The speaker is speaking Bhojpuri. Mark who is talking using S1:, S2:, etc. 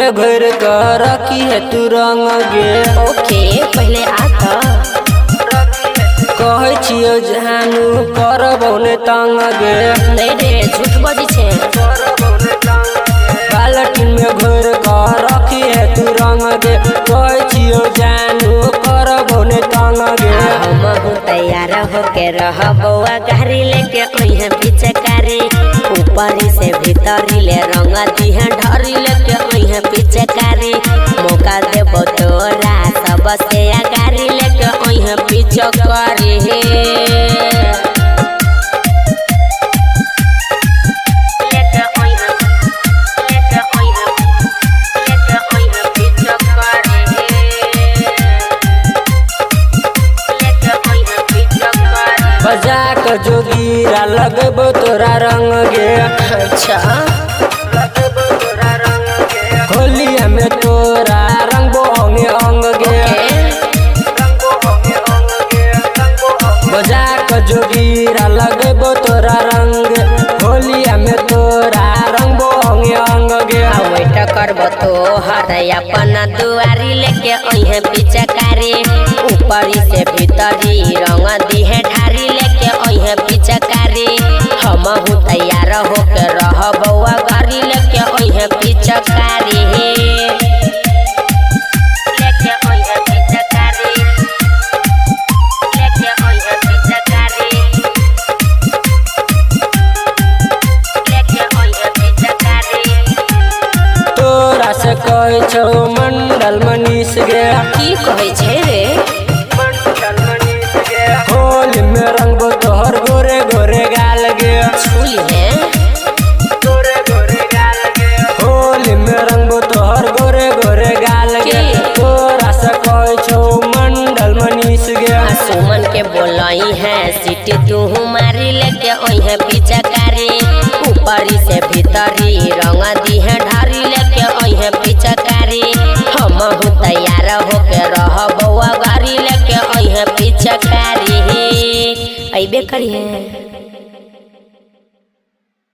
S1: में घर कर रखी है तू रंग गे।
S2: ओके पहले आता
S1: कहे छियो जानू करबो ने तंग गे।
S2: नहीं रे झूठ बजी छे।
S1: बाल्टीन में घर कर रखी है तू रंग गे। कहे छियो जानू करबो ने तंग गे।
S2: हम तैयार होके रह बउआ गाड़ी लेके अइहे पिचकारी ऊपरी से भीतरी ले रंग दिहे ढरी लेके अइहे पिचकारी मौका देबो तोरा सबसे गाड़ी लेके अइहे पिचकारी
S1: बजा कर जोगीरा लगबो तोरा रंग गे।
S2: अच्छा
S1: होलिया में तोरा रंगबो अंगे अंग गे। बजा कर जोगीरा लगबो तोरा रंग होलिया में तोरा रंगबो अंगे अंग गे।
S2: वेट करबो तो हर अपना दुआरी लेके अइहे पिचकारी ऊपरी से भीतरी रंग दिहे ढारी लेके अइहे पिचकारी हमहू तैयार होके रह बउआ गाड़ी लेके अइहे पिचकारी लेके अइहे पिचकारी लेके अइहे पिचकारी लेके अइहे पिचकारी
S1: तोरा से कहे छो मंडल मनीष गे।
S2: की कहै छै रे
S1: होली में रंगबो तोहर गोरे गोरे गाल गे।
S2: छुई है
S1: होली में रंगबो तोहर गोरे गोरे गाल गे। तोरा से कहे छो मंडल मनीष गे।
S2: सुमन के बोलई है सीटी तू मारी लेके अइहे पिचकारी ऊपरी से भीतरी रंग दिहे ढारी लेके अइहे पिचकारी हमहू तैयार होके रह बउआ गाड़ी लेके अइहे पिचकारी अइबे करी है।